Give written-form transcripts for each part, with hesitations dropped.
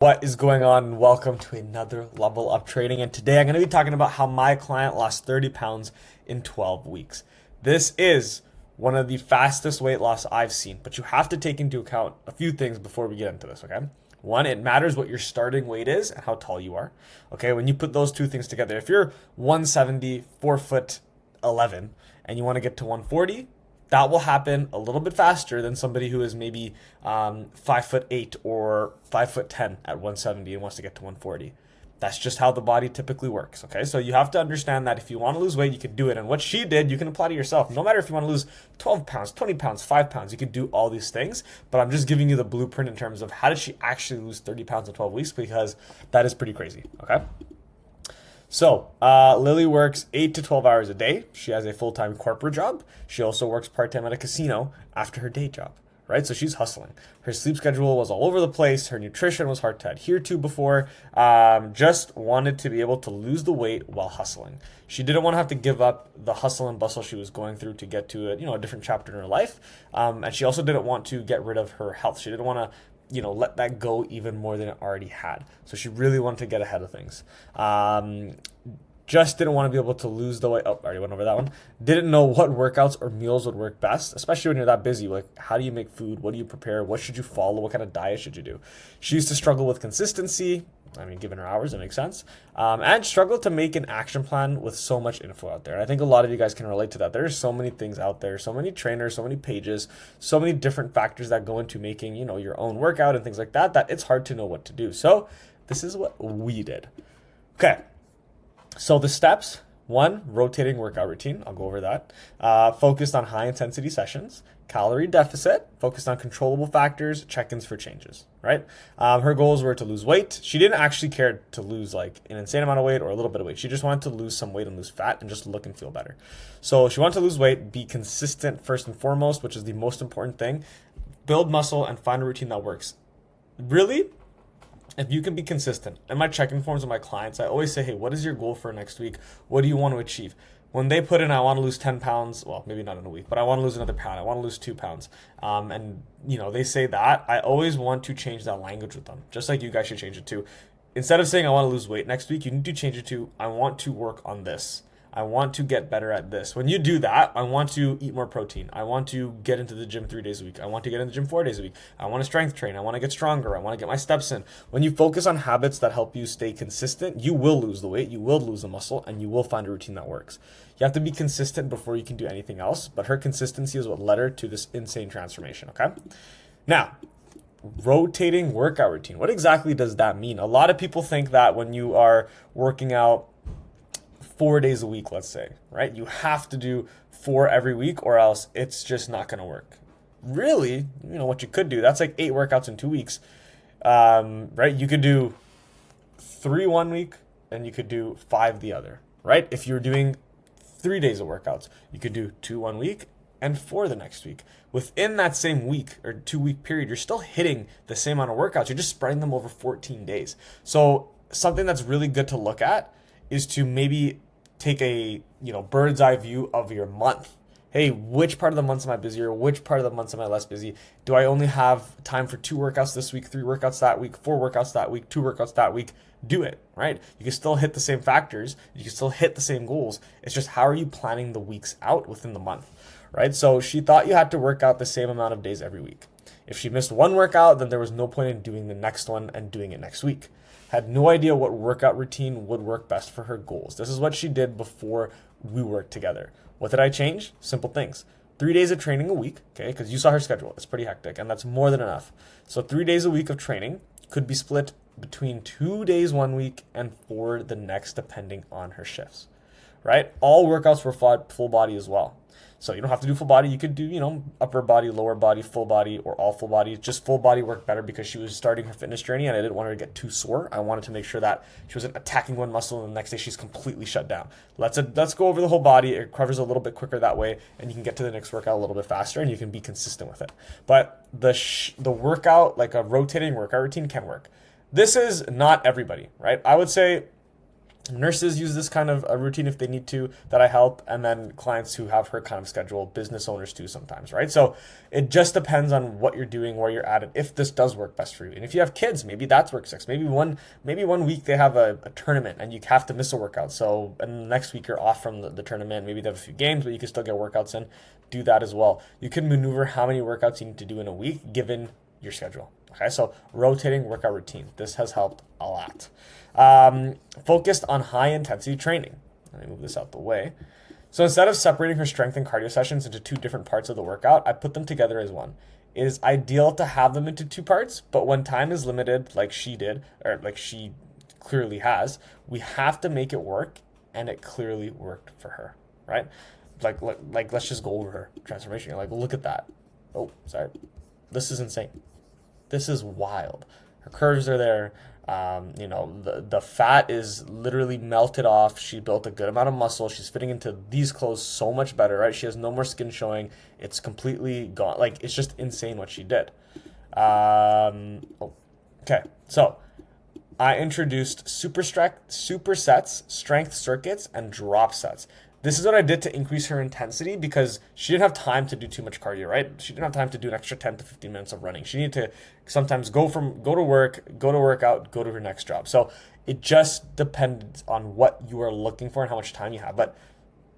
What is going on? Welcome to another level up trading. And today I'm going to be talking about how my client lost 30 pounds in 12 weeks. This is one of the fastest weight loss I've seen, but you have to take into account a few things before we get into this, okay? One, it matters what your starting weight is and how tall you are. Okay, when you put those two things together, if you're 170, 4'11", and you want to get to 140, that will happen a little bit faster than somebody who is maybe 5'8" or 5'10" at 170 and wants to get to 140. That's just how the body typically works. Okay, so you have to understand that if you want to lose weight, you can do it. And what she did, you can apply to yourself. No matter if you want to lose 12 pounds, 20 pounds, 5 pounds, you could do all these things. But I'm just giving you the blueprint in terms of how did she actually lose 30 pounds in 12 weeks, because that is pretty crazy. Okay. So, Lily works 8 to 12 hours a day. She has a full-time corporate job. She also works part-time at a casino after her day job, right? So she's hustling. Her sleep schedule was all over the place. Her nutrition was hard to adhere to before. Just wanted to be able to lose the weight while hustling. She didn't want to have to give up the hustle and bustle she was going through to get to a different chapter in her life. And she also didn't want to get rid of her health. She didn't want to let that go even more than it already had. So she really wanted to get ahead of things. Just didn't want to be able to lose the weight. Oh, I already went over that one. Didn't know what workouts or meals would work best, especially when you're that busy. Like, how do you make food? What do you prepare? What should you follow? What kind of diet should you do? She used to struggle with consistency. I mean, given her hours, it makes sense. And struggle to make an action plan with so much info out there. And I think a lot of you guys can relate to that. There's so many things out there, so many trainers, so many pages, so many different factors that go into making, your own workout and things like that, that it's hard to know what to do. So this is what we did. Okay. So the steps: one, rotating workout routine. I'll go over that. Focused on high intensity sessions. Calorie deficit, focused on controllable factors, check-ins for changes, right? Her goals were to lose weight. She didn't actually care to lose like an insane amount of weight or a little bit of weight. She just wanted to lose some weight and lose fat and just look and feel better. So she wanted to lose weight, be consistent first and foremost, which is the most important thing. Build muscle and find a routine that works. Really, if you can be consistent. In my check-in forms with my clients, I always say, hey, what is your goal for next week? What do you want to achieve? When they put in, I want to lose 10 pounds, well, maybe not in a week, but I want to lose another pound. I want to lose 2 pounds. They say that, I always want to change that language with them, just like you guys should change it too. Instead of saying, I want to lose weight next week, you need to change it to, I want to work on this. I want to get better at this. When you do that, I want to eat more protein. I want to get into the gym 3 days a week. I want to get in the gym 4 days a week. I want to strength train. I want to get stronger. I want to get my steps in. When you focus on habits that help you stay consistent, you will lose the weight, you will lose the muscle, and you will find a routine that works. You have to be consistent before you can do anything else, but her consistency is what led her to this insane transformation, okay? Now, rotating workout routine. What exactly does that mean? A lot of people think that when you are working out 4 days a week, let's say, right? You have to do 4 every week or else it's just not going to work. Really, what you could do, that's like 8 workouts in 2 weeks, right? You could do 3 one week and you could do 5 the other, right? If you're doing 3 days of workouts, you could do 2 one week and 4 the next week. Within that same week or 2 week period, you're still hitting the same amount of workouts. You're just spreading them over 14 days. So something that's really good to look at is to maybe take a bird's eye view of your month. Hey, which part of the months am I busier? Which part of the months am I less busy? Do I only have time for 2 workouts this week, 3 workouts that week, 4 workouts that week, 2 workouts that week? Do it, right? You can still hit the same factors. You can still hit the same goals. It's just, how are you planning the weeks out within the month, right? So she thought you had to work out the same amount of days every week. If she missed one workout, then there was no point in doing the next one and doing it next week. Had no idea what workout routine would work best for her goals. This is what she did before we worked together. What did I change? Simple things. 3 days of training a week, okay? Because you saw her schedule. It's pretty hectic, and that's more than enough. So 3 days a week of training could be split between 2 days one week and 4 the next, depending on her shifts, right? All workouts were full body as well. So you don't have to do full body. You could do, upper body, lower body, full body, or all full body. Just full body worked better because she was starting her fitness journey and I didn't want her to get too sore. I wanted to make sure that she wasn't attacking one muscle and the next day she's completely shut down. Let's go over the whole body. It covers a little bit quicker that way, and you can get to the next workout a little bit faster, and you can be consistent with it. But the workout, like a rotating workout routine, can work. This is not everybody, right? I would say Nurses use this kind of a routine if they need to, that I help, and then clients who have her kind of schedule, business owners too sometimes, right? So it just depends on what you're doing, where you're at, and if this does work best for you. And if you have kids, maybe that's work six. Maybe one week they have a tournament and you have to miss a workout. So and the next week you're off from the tournament. Maybe they have a few games, but you can still get workouts in. Do that as well. You can maneuver how many workouts you need to do in a week given your schedule. Okay, so rotating workout routine. This has helped a lot. Focused on high intensity training. Let me move this out the way. So instead of separating her strength and cardio sessions into two different parts of the workout, I put them together as one. It is ideal to have them into two parts, but when time is limited, like she did, or like she clearly has, we have to make it work, and it clearly worked for her, right? Like let's just go over her transformation. Like, look at that. Oh, sorry. This is insane. This is wild. Her curves are there. The fat is literally melted off. She built a good amount of muscle. She's fitting into these clothes so much better, right? She has no more skin showing. It's completely gone. Like, it's just insane what she did. Okay. So I introduced supersets, strength circuits, and drop sets. This is what I did to increase her intensity because she didn't have time to do too much cardio, right? She didn't have time to do an extra 10 to 15 minutes of running. She needed to sometimes go to work, go to workout, go to her next job. So it just depends on what you are looking for and how much time you have. But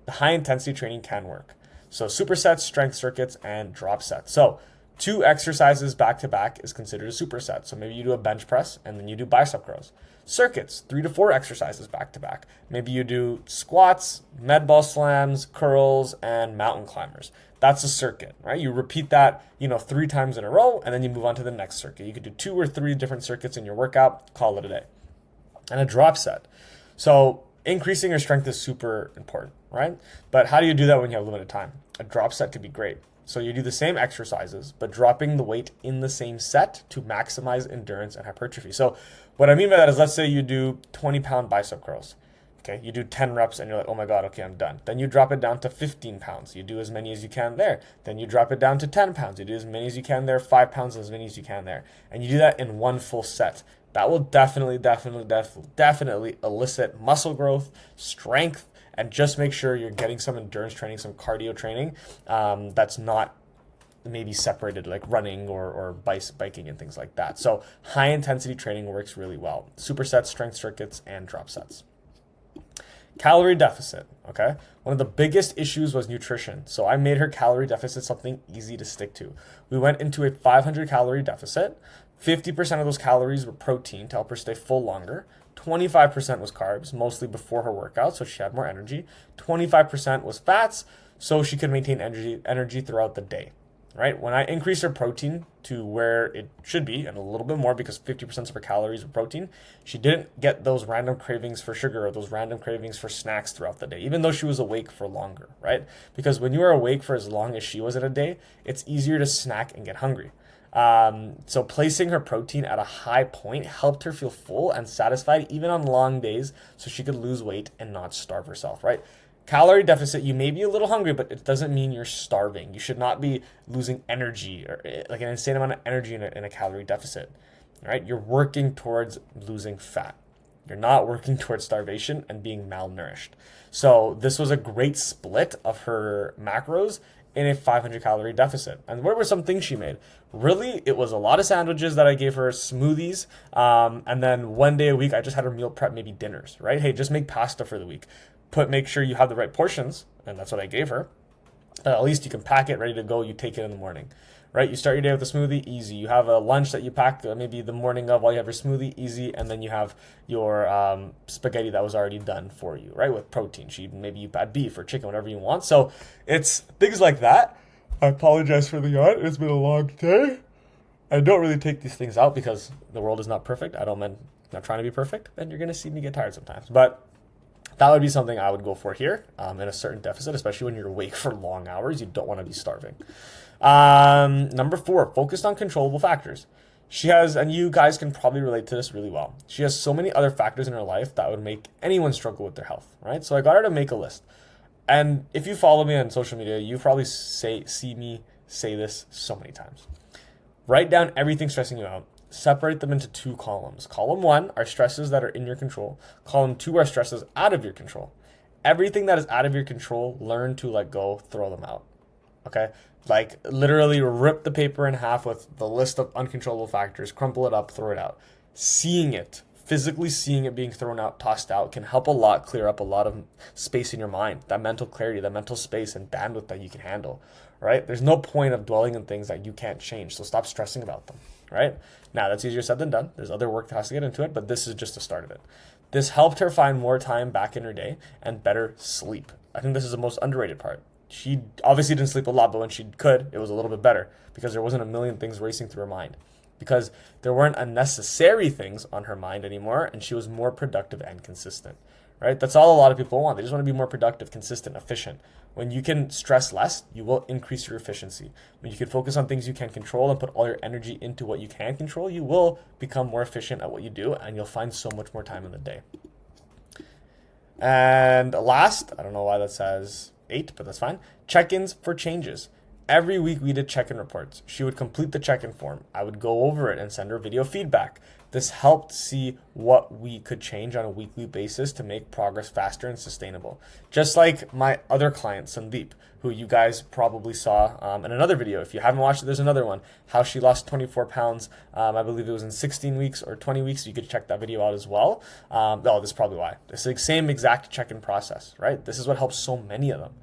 the high intensity training can work. So supersets, strength circuits, and drop sets. So 2 exercises back to back is considered a superset. So maybe you do a bench press and then you do bicep curls. Circuits, 3 to 4 exercises back to back. Maybe you do squats, med ball slams, curls, and mountain climbers. That's a circuit, right? You repeat that, 3 times in a row, and then you move on to the next circuit. You could do 2 or 3 different circuits in your workout, call it a day. And a drop set. So increasing your strength is super important, right? But how do you do that when you have limited time? A drop set could be great. So you do the same exercises, but dropping the weight in the same set to maximize endurance and hypertrophy. So what I mean by that is, let's say you do 20-pound bicep curls. Okay, you do 10 reps and you're like, oh my God, okay, I'm done. Then you drop it down to 15 pounds. You do as many as you can there. Then you drop it down to 10 pounds. You do as many as you can there, 5 pounds, as many as you can there. And you do that in one full set. That will definitely elicit muscle growth, strength, and just make sure you're getting some endurance training, some cardio training that's not maybe separated, like running or biking and things like that. So high intensity training works really well. Supersets, strength circuits, and drop sets. Calorie deficit, okay? One of the biggest issues was nutrition. So I made her calorie deficit something easy to stick to. We went into a 500 calorie deficit. 50% of those calories were protein to help her stay full longer. 25% was carbs, mostly before her workout, so she had more energy. 25% was fats, so she could maintain energy throughout the day. Right? When I increased her protein to where it should be, and a little bit more because 50% of her calories were protein, she didn't get those random cravings for sugar or those random cravings for snacks throughout the day, even though she was awake for longer, right? Because when you are awake for as long as she was in a day, it's easier to snack and get hungry. So placing her protein at a high point helped her feel full and satisfied even on long days so she could lose weight and not starve herself, right? Calorie deficit, you may be a little hungry, but it doesn't mean you're starving. You should not be losing energy or like an insane amount of energy in a calorie deficit, right? You're working towards losing fat. You're not working towards starvation and being malnourished. So this was a great split of her macros in a 500 calorie deficit. And what were some things she made? Really, it was a lot of sandwiches that I gave her, smoothies, and then one day a week I just had her meal prep, maybe dinners, right? Hey, just make pasta for the week. Make sure you have the right portions, and that's what I gave her. At least you can pack it ready to go. You take it in the morning, right? You start your day with a smoothie, easy. You have a lunch that you pack maybe the morning of while you have your smoothie, easy, and then you have your spaghetti that was already done for you, right? With protein. Maybe you add beef or chicken, whatever you want. So it's things like that. I apologize for the yawn. It's been a long day. I don't really take these things out because the world is not perfect. I'm not trying to be perfect, and you're gonna see me get tired sometimes, but that would be something I would go for here in a certain deficit, especially when you're awake for long hours. You don't want to be starving. Number 4, focused on controllable factors. She has, and you guys can probably relate to this really well, she has so many other factors in her life that would make anyone struggle with their health, right? So I got her to make a list. And if you follow me on social media, you probably see me say this so many times. Write down everything stressing you out separate them into two columns. Column one are stresses that are in your control. Column two are stresses out of your control. Everything that is out of your control, learn to let go, throw them out. Okay? Like literally rip the paper in half with the list of uncontrollable factors, crumple it up, throw it out. Seeing it, physically seeing it being thrown out, tossed out, can help a lot clear up a lot of space in your mind, that mental clarity, that mental space and bandwidth that you can handle, right? There's no point of dwelling on things that you can't change, so stop stressing about them, right? Now, that's easier said than done. There's other work that has to get into it, but this is just the start of it. This helped her find more time back in her day and better sleep. I think this is the most underrated part. She obviously didn't sleep a lot, but when she could, it was a little bit better because there wasn't a million things racing through her mind, because there weren't unnecessary things on her mind anymore, and she was more productive and consistent, right? That's all a lot of people want. They just want to be more productive, consistent, efficient. When you can stress less, you will increase your efficiency. When you can focus on things you can control and put all your energy into what you can control, you will become more efficient at what you do, and you'll find so much more time in the day. And last, I don't know why that says 8, but that's fine. Check-ins for changes. Every week we did check-in reports. She would complete the check-in form. I would go over it and send her video feedback. This helped see what we could change on a weekly basis to make progress faster and sustainable. Just like my other client, Sandeep, who you guys probably saw in another video. If you haven't watched it, there's another one. How she lost 24 pounds. I believe it was in 16 weeks or 20 weeks. You could check that video out as well. This is probably why. It's the same exact check-in process, right? This is what helps so many of them.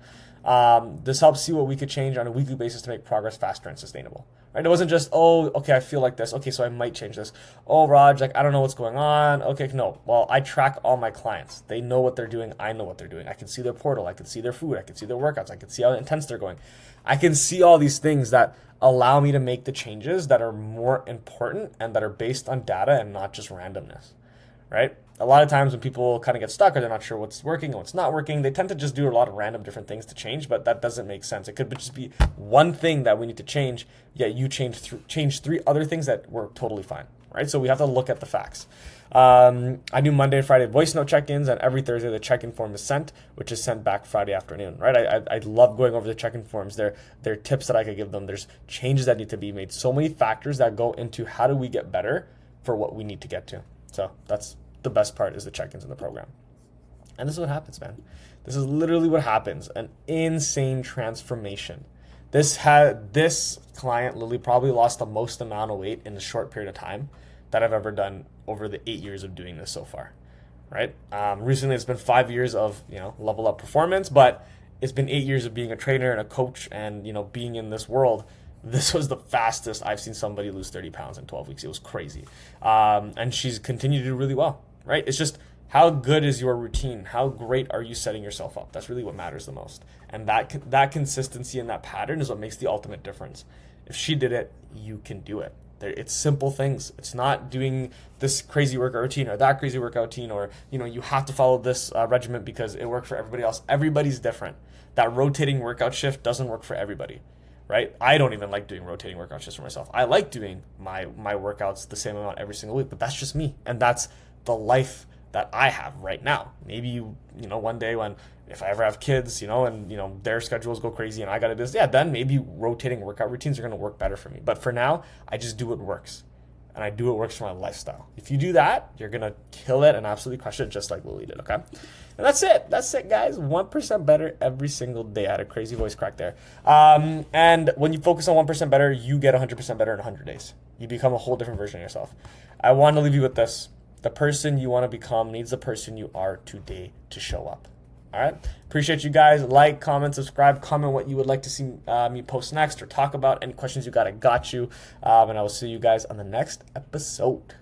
This helps see what we could change on a weekly basis to make progress faster and sustainable. Right? It wasn't just, oh, okay, I feel like this. Okay, so I might change this. Oh, Raj, like, I don't know what's going on. Okay, no. Well, I track all my clients. They know what they're doing. I know what they're doing. I can see their portal. I can see their food. I can see their workouts. I can see how intense they're going. I can see all these things that allow me to make the changes that are more important and that are based on data and not just randomness, right? A lot of times when people kind of get stuck or they're not sure what's working and what's not working, they tend to just do a lot of random different things to change, but that doesn't make sense. It could just be one thing that we need to change, yet you change 3 other things that were totally fine, right? So we have to look at the facts. I do Monday and Friday voice note check-ins, and every Thursday the check-in form is sent, which is sent back Friday afternoon, right? I love going over the check-in forms. There are tips that I could give them. There's changes that need to be made. So many factors that go into how do we get better for what we need to get to. So that's the best part, is the check-ins in the program. And this is what happens, man. This is literally what happens. An insane transformation. This client, Lilly, probably lost the most amount of weight in a short period of time that I've ever done over the 8 years of doing this so far, right? Recently, it's been 5 years of, level up performance, but it's been 8 years of being a trainer and a coach and, being in this world. This was the fastest I've seen somebody lose 30 pounds in 12 weeks. It was crazy. And she's continued to do really well, right? It's just, how good is your routine? How great are you setting yourself up? That's really what matters the most. And that consistency and that pattern is what makes the ultimate difference. If she did it, you can do it. It's simple things. It's not doing this crazy workout routine or that crazy workout routine, or you have to follow this regimen because it worked for everybody else. Everybody's different. That rotating workout shift doesn't work for everybody, right? I don't even like doing rotating workout shifts for myself. I like doing my workouts the same amount every single week, but that's just me, and that's the life that I have right now. Maybe one day if I ever have kids, and their schedules go crazy and I got to do this, then maybe rotating workout routines are going to work better for me. But for now, I just do what works, and I do what works for my lifestyle. If you do that, you're going to kill it and absolutely crush it, just like Lilly did. Okay, and that's it, guys. 1% better every single day. I had a crazy voice crack there. And when you focus on 1% better, you get 100% better in 100 days. You become a whole different version of yourself. I want to leave you with this. The person you want to become needs the person you are today to show up. All right. Appreciate you guys. Like, comment, subscribe, comment what you would like to see me post next or talk about. Any questions you got, I got you. And I will see you guys on the next episode.